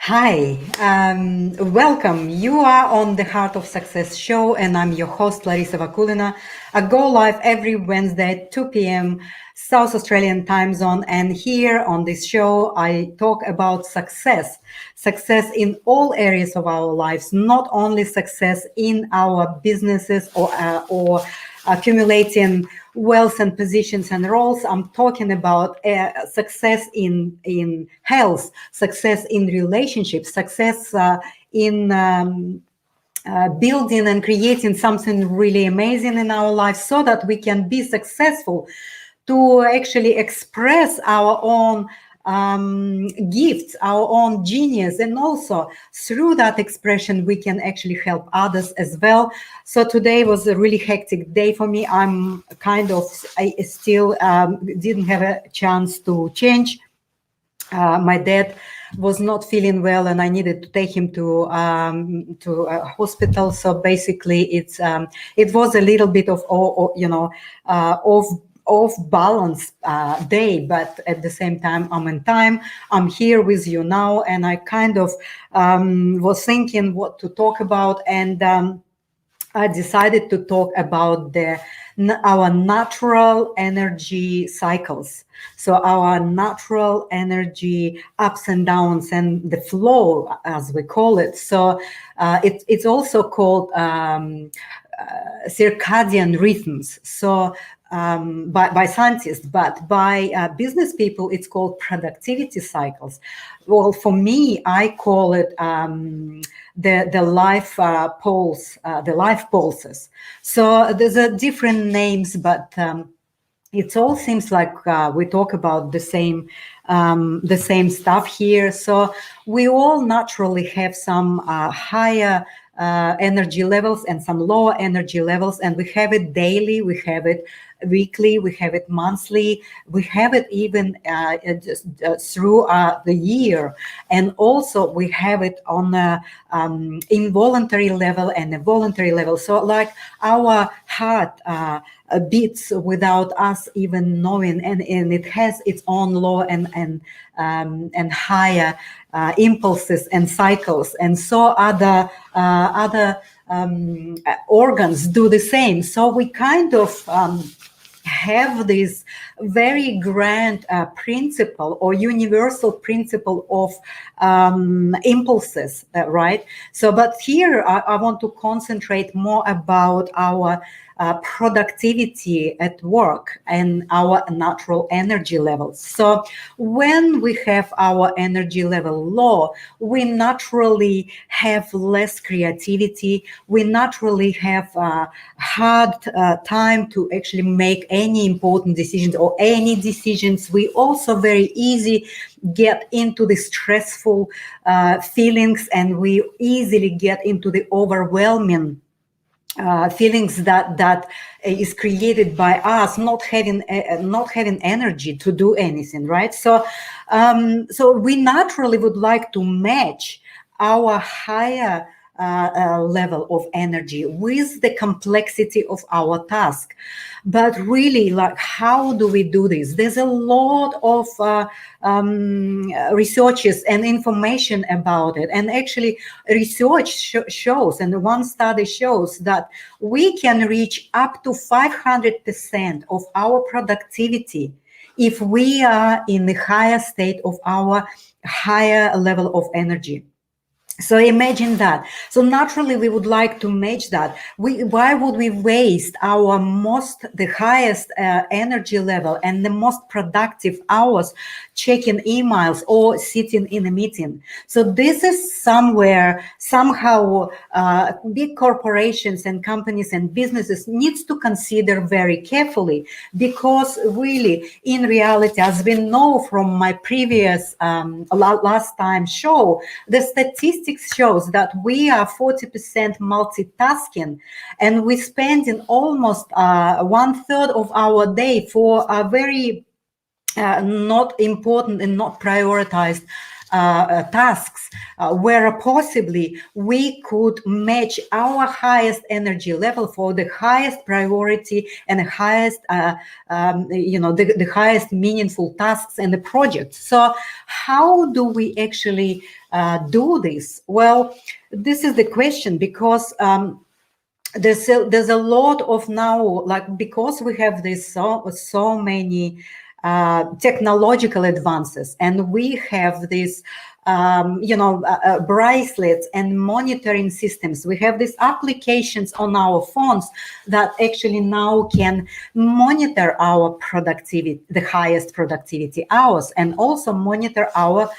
Hi, welcome. You are on the Heart of Success show, and I'm your host, Larisa Vakulina. I go live every Wednesday at 2 p.m. South Australian time zone. And here on this show, I talk about success in all areas of our lives, not only success in our businesses or accumulating wealth and positions and roles. I'm talking about success in health, success in relationships, success in building and creating something really amazing in our lives, so that we can be successful to actually express our own gifts, our own genius, and also through that expression we can actually help others as well. So today was a really hectic day for me. I still didn't have a chance to change. My dad was not feeling well, and I needed to take him to a hospital. So basically, it was a little bit of off balance day, but at the same time, I'm in time. I'm here with you now, and I kind of was thinking what to talk about, and I decided to talk about our natural energy cycles. So our natural energy ups and downs and the flow, as we call it. So it's also called circadian rhythms. So by scientists, but by business people, it's called productivity cycles. Well, for me, I call it the life pulse, the life pulses. So there's a different names, but it all seems like we talk about the same stuff here. So we all naturally have some higher energy levels and some lower energy levels, and we have it daily, we have it weekly, we have it monthly, we have it even through the year, and also we have it on a involuntary level and a voluntary level. So like our heart beats without us even knowing, and it has its own low and higher impulses and cycles, and so other organs do the same. So we kind of have this very grand principle or universal principle of impulses, right? So, but here I want to concentrate more about our productivity at work and our natural energy levels. So when we have our energy level low, we naturally have less creativity. We naturally have a hard time to actually make any important decisions or any decisions. We also very easy get into the stressful feelings, and we easily get into the overwhelming feelings that is created by us not having energy to do anything, right? So we naturally would like to match our higher level of energy with the complexity of our task. But really, like, how do we do this? There's a lot of researches and information about it, and actually research shows, and one study shows that we can reach up to 500% of our productivity if we are in the higher state of our higher level of energy. So imagine that. So naturally, we would like to match that. Why would we waste the highest energy level and the most productive hours checking emails or sitting in a meeting? So this is somehow big corporations and companies and businesses needs to consider very carefully, because really, in reality, as we know from my previous last time show, the statistics shows that we are 40% multitasking, and we're spending almost 1/3 of our day for a very not important and not prioritized tasks where possibly we could match our highest energy level for the highest priority and the highest, the highest meaningful tasks and the projects. So how do we actually do this? Well, this is the question, because there's a lot of now, like, because we have this so many technological advances, and we have this bracelets and monitoring systems. We have these applications on our phones that actually now can monitor our productivity, the highest productivity hours, and also monitor our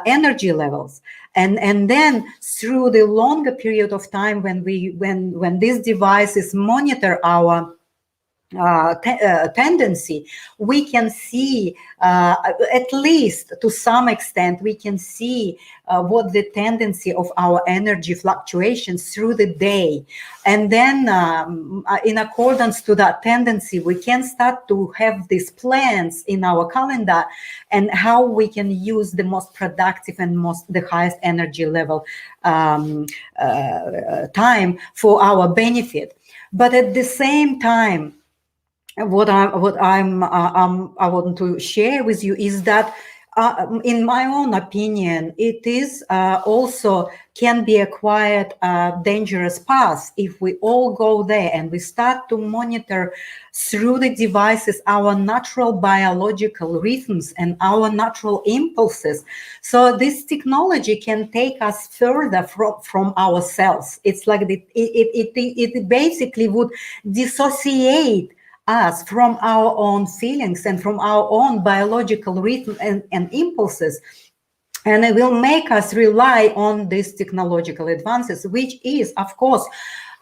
energy levels. And then through the longer period of time, when these devices monitor our tendency, we can see, at least to some extent, we can see what the tendency of our energy fluctuations through the day. And then in accordance to that tendency, we can start to have these plans in our calendar and how we can use the most productive and the highest energy level time for our benefit. But at the same time, what I want to share with you is that, in my own opinion, it is also can be a quite dangerous path if we all go there and we start to monitor through the devices our natural biological rhythms and our natural impulses. So this technology can take us further from ourselves. It's like it basically would dissociate us from our own feelings and from our own biological rhythm and impulses. And it will make us rely on these technological advances, which is, of course,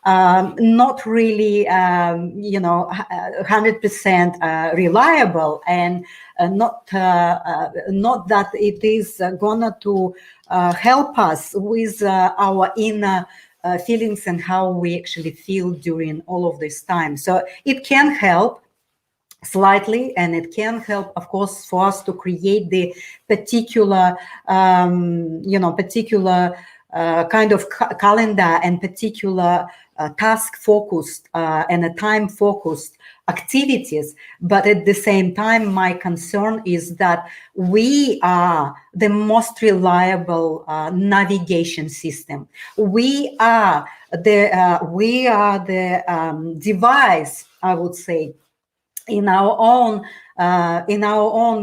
not really, 100% reliable, and not that it is gonna to help us with our inner feelings and how we actually feel during all of this time. So it can help slightly, and it can help, of course, for us to create the particular, kind of calendar and particular task-focused and a time-focused activities. But at the same time, my concern is that we are the most reliable navigation system. We are the device, I would say, in our own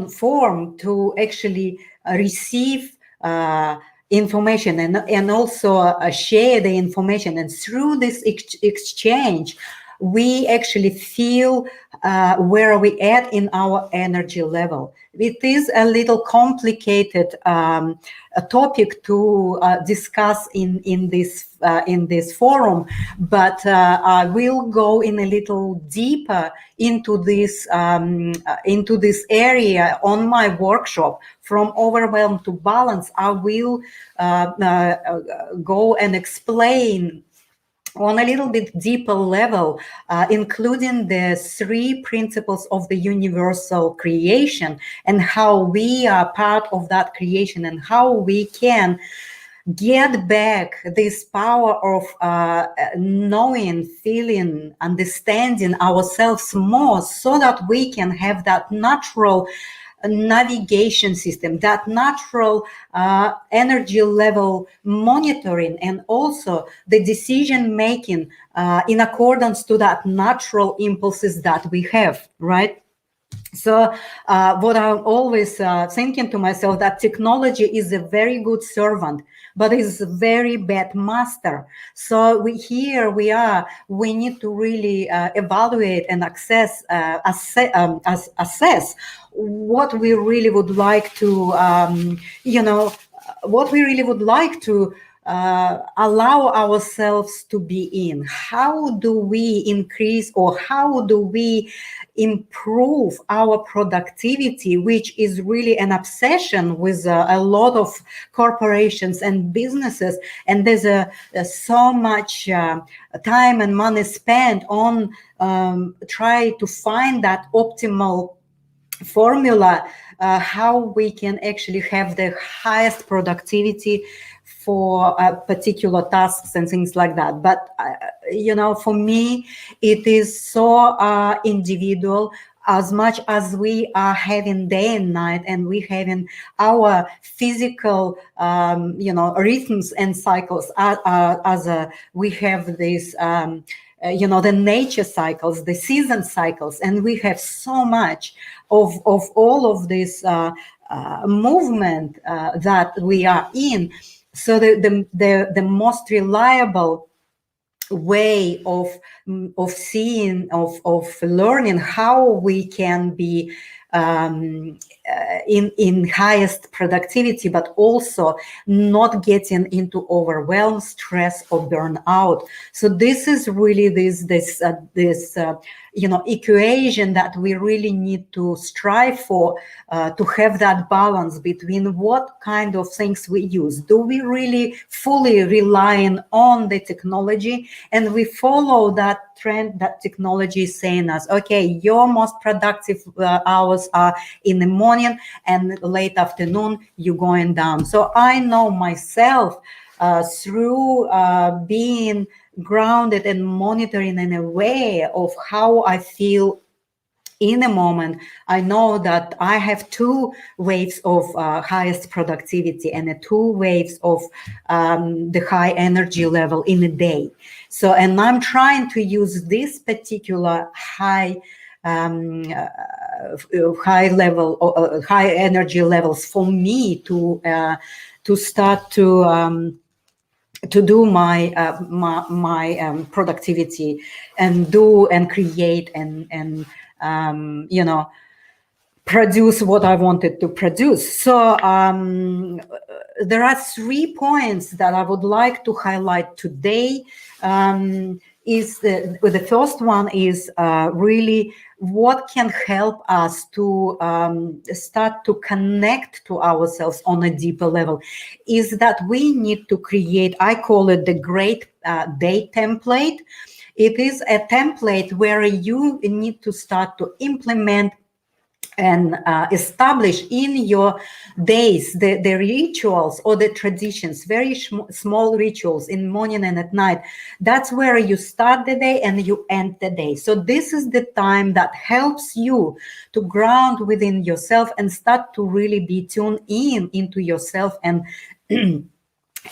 form to actually receive information and also share the information. And through this exchange, we actually feel where we at in our energy level. It is a little complicated topic to discuss in this forum, but I will go in a little deeper into this area on my workshop, From Overwhelm to Balance. I will go and explain on a little bit deeper level, including the 3 principles of the universal creation and how we are part of that creation, and how we can get back this power of knowing, feeling, understanding ourselves more, so that we can have that natural navigation system, that natural energy level monitoring, and also the decision making in accordance to that natural impulses that we have, right? So what I'm always thinking to myself, that technology is a very good servant, but is a very bad master. So we need to really evaluate and assess what we really would like to, allow ourselves to be in. How do we increase, or how do we improve our productivity, which is really an obsession with a lot of corporations and businesses, and there's so much time and money spent on try to find that optimal formula how we can actually have the highest productivity for particular tasks and things like that. But for me, it is so individual. As much as we are having day and night, and we having our physical rhythms and cycles, we have this the nature cycles, the season cycles, and we have so much of all of this movement that we are in. So the most reliable way of seeing, of learning how we can be in highest productivity, but also not getting into overwhelm, stress, or burnout. So this is really this equation that we really need to strive for, to have that balance between what kind of things we use. Do we really fully relying on the technology, and we follow that trend that technology is saying us, okay, your most productive hours are in the morning, and late afternoon you're going down. So I know myself through being grounded and monitoring and aware of how I feel in a moment. I know that I have two waves of highest productivity and two waves of the high energy level in a day. So, and I'm trying to use this particular high level, high energy levels for me to start to do my productivity and do and create and produce what I wanted to produce. So there are 3 points that I would like to highlight today. The first one is really what can help us to start to connect to ourselves on a deeper level, is that we need to create, I call it the great day template. It is a template where you need to start to implement and establish in your days the rituals or the traditions, very small rituals in morning and at night. That's where you start the day and you end the day. So this is the time that helps you to ground within yourself and start to really be tuned into yourself and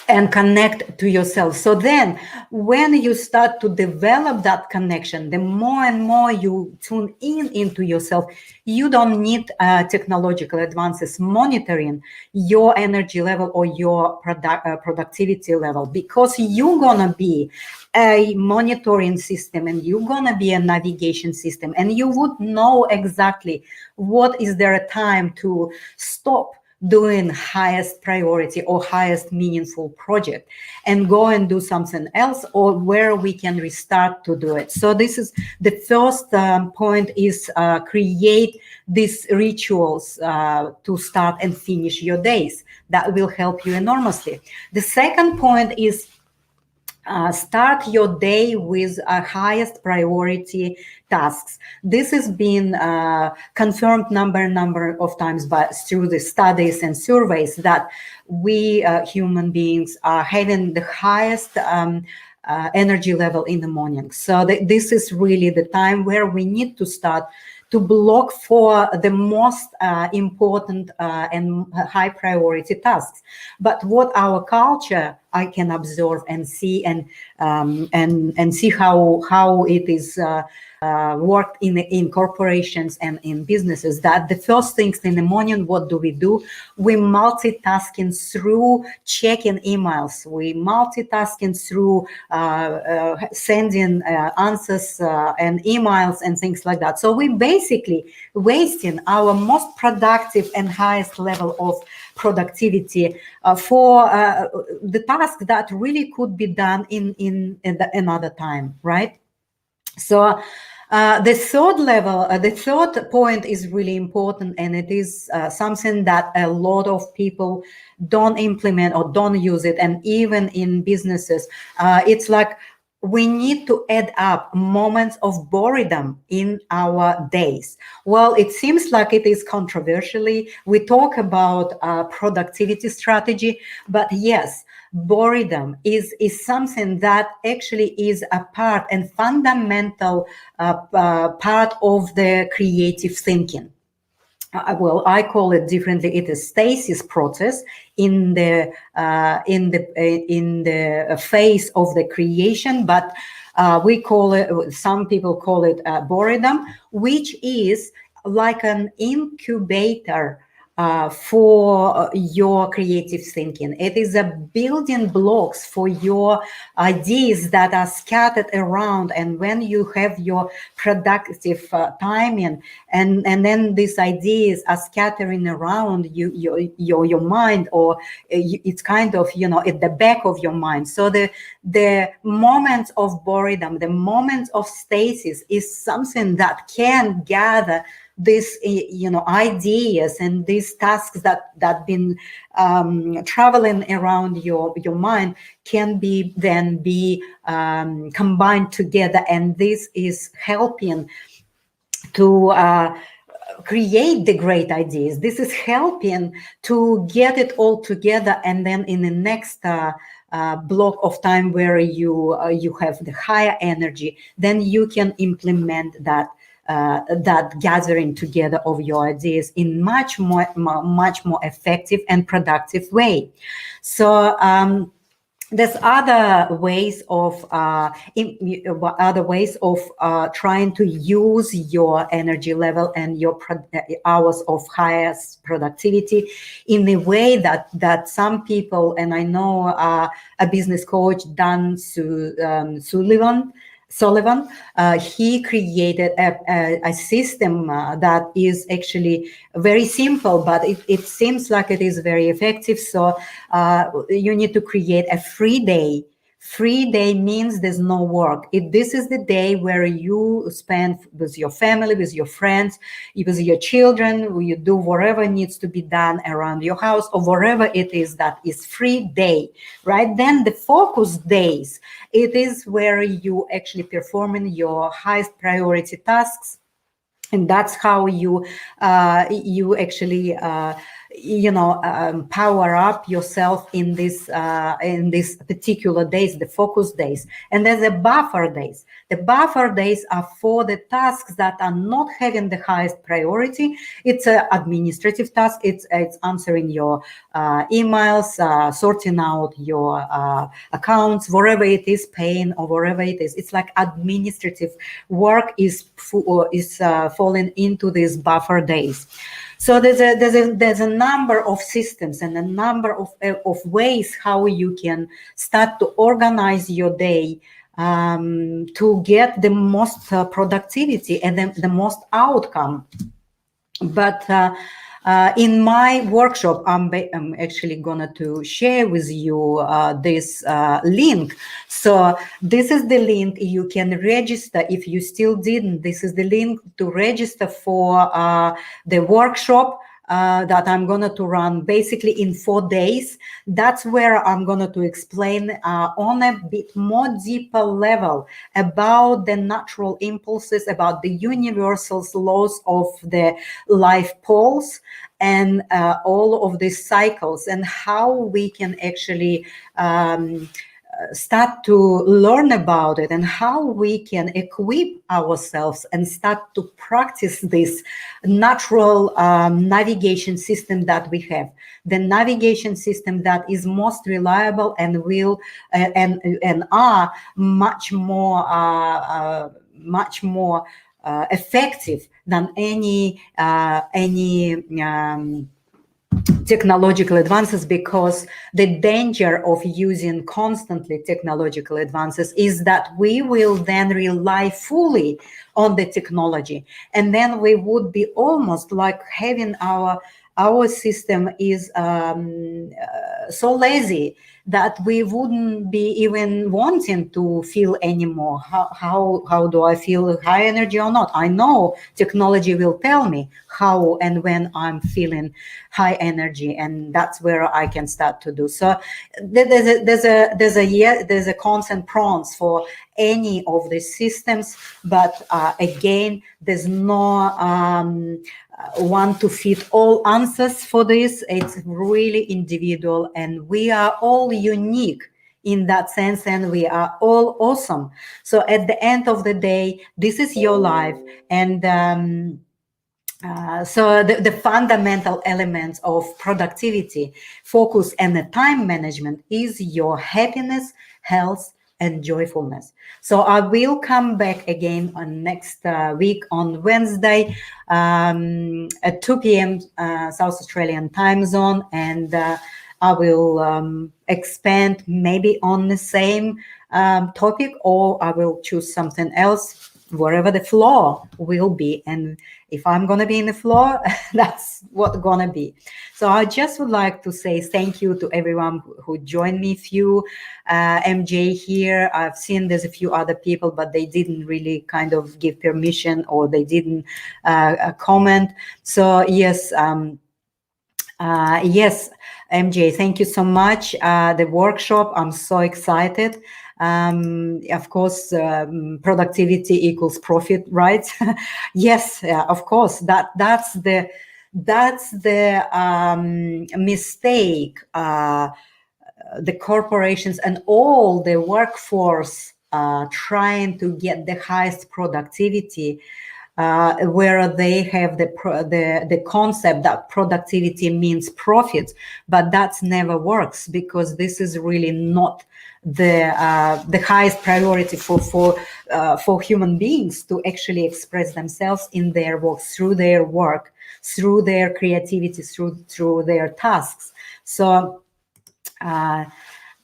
and connect to yourself. So then when you start to develop that connection, the more and more you tune into yourself, you don't need technological advances monitoring your energy level or your productivity level, because you're gonna be a monitoring system and you're gonna be a navigation system, and you would know exactly what is there a time to stop doing highest priority or highest meaningful project and go and do something else, or where we can restart to do it. So this is the first point, is create these rituals to start and finish your days. That will help you enormously. The second point is start your day with highest priority tasks. This has been confirmed number of times through the studies and surveys that we human beings are having the highest energy level in the morning. So this is really the time where we need to start to block for the most important and high priority tasks. But what our culture, I can observe and see and see how it is worked in corporations and in businesses, that the first things in the morning, what do? We multitasking through checking emails. We multitasking through sending answers and emails and things like that. So we basically wasting our most productive and highest level of productivity for the task that really could be done in another time, right? So the third point is really important, and it is something that a lot of people don't implement or don't use it, and even in businesses, it's like we need to add up moments of boredom in our days. Well, it seems like it is controversially. We talk about productivity strategy, but yes, boredom is something that actually is a part and fundamental part of the creative thinking. Well, I call it differently. It is stasis process in the phase of the creation, but we call it. Some people call it boredom, which is like an incubator for your creative thinking. It is a building blocks for your ideas that are scattered around, and when you have your productive timing, and then these ideas are scattering around your mind, or it's kind of at the back of your mind. So the moments of boredom, the moments of stasis, is something that can gather these ideas and these tasks that been traveling around your mind, can be combined together, and this is helping to create the great ideas. This is helping to get it all together, and then in the next block of time where you have the higher energy, then you can implement that gathering together of your ideas in much more effective and productive way. So there's other ways of trying to use your energy level and your hours of highest productivity in a way that some people, and I know a business coach, Dan Sullivan, he created a system that is actually very simple, but it seems like it is very effective. So you need to create a free day. Free day means there's no work. This is the day where you spend with your family, with your friends, with your children, where you do whatever needs to be done around your house, or whatever it is that is free day, right? Then the focus days, it is where you actually performing your highest priority tasks. And that's how you actually power up yourself in this particular days, the focus days. And there's the buffer days. The buffer days are for the tasks that are not having the highest priority. It's an administrative task. It's answering your emails, sorting out your accounts, wherever it is, paying, or wherever it is. It's like administrative work is falling into these buffer days. So there's a number of systems and a number of ways how you can start to organize your day to get the most productivity and the most outcome. But in my workshop, I'm actually going to share with you this link. So this is the link you can register if you still didn't. This is the link to register for the workshop that I'm going to run basically in 4 days. That's where I'm going to explain on a bit more deeper level about the natural impulses, about the universal laws of the life poles, and all of these cycles, and how we can actually start to learn about it, and how we can equip ourselves and start to practice this natural navigation system that we have, the navigation system that is most reliable and will and are much more effective than any technological advances, because the danger of using constantly technological advances is that we will then rely fully on the technology, and then we would be almost like having our system is so lazy that we wouldn't be even wanting to feel anymore. How do I feel high energy or not? I know technology will tell me how and when I'm feeling high energy, and that's where I can start to do. So there's a cons and pros for any of these systems, but again, there's no one to fit all answers for this. It's really individual, and we are all unique in that sense, and we are all awesome. So at the end of the day, this is your life, and so the fundamental elements of productivity, focus, and the time management is your happiness, health, and joyfulness. So I will come back again on next week on Wednesday at 2 p.m. South Australian time zone, and I will expand maybe on the same topic, or I will choose something else, wherever the flow will be. And if I'm going to be in the floor, that's what's going to be. So I just would like to say thank you to everyone who joined me. Few MJ here. I've seen there's a few other people, but they didn't really kind of give permission, or they didn't comment. So yes, yes, MJ, thank you so much. The workshop, I'm so excited. Of course, productivity equals profit, right? Yes, of course. That's the mistake. The corporations and all the workforce trying to get the highest productivity. Where they have the concept that productivity means profit, but that never works, because this is really not the highest priority for human beings to actually express themselves in their work, through their creativity, through their tasks. So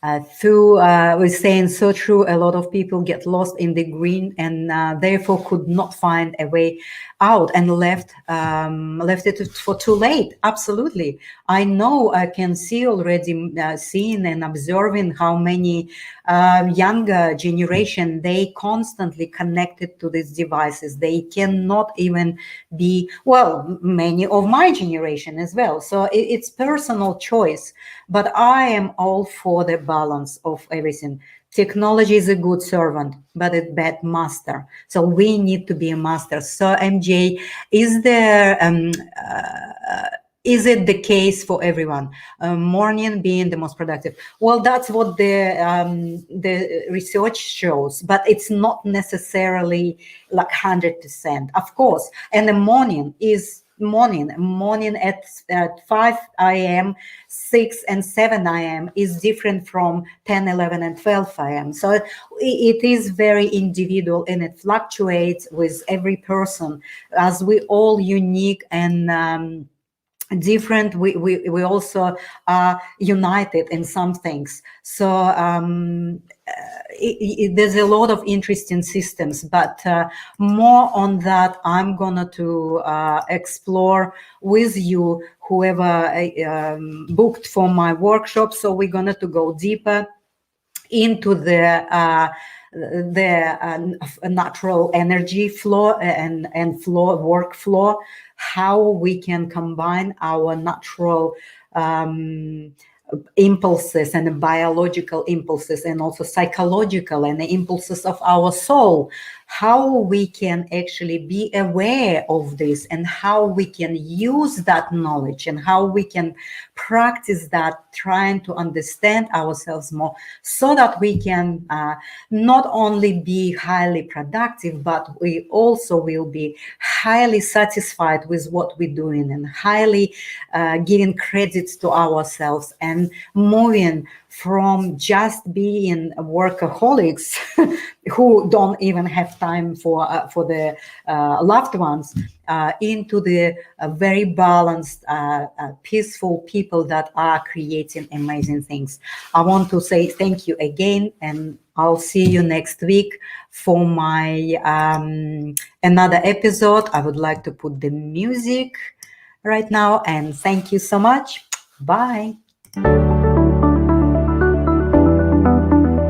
we're saying so true. A lot of people get lost in the green, and therefore could not find a way out, and left it for too late. Absolutely, I know. I can see already, seeing and observing how many younger generation, they constantly connected to these devices. They cannot even be, well, many of my generation as well. So it's personal choice, but I am all for the balance of everything. Technology is a good servant, but a bad master. So we need to be a master. So MJ, is it the case for everyone? Morning being the most productive. Well, that's what the research shows, but it's not necessarily like 100%, of course. And the morning is morning at 5 a.m., 6 and 7 a.m. is different from 10, 11 and 12 a.m. So it is very individual, and it fluctuates with every person, as we all unique and different. We also are united in some things. So there's a lot of interesting systems, but more on that I'm gonna to explore with you, whoever booked for my workshop. So we're gonna to go deeper into the natural energy flow and workflow, how we can combine our natural impulses and biological impulses, and also psychological and the impulses of our soul, how we can actually be aware of this, and how we can use that knowledge, and how we can practice that, trying to understand ourselves more, so that we can not only be highly productive, but we also will be highly satisfied with what we're doing, and highly giving credits to ourselves, and moving from just being workaholics who don't even have time for the loved ones, into the very balanced, peaceful people that are creating amazing things. I want to say thank you again, and I'll see you next week for my another episode. I would like to put the music right now, and thank you so much. Bye.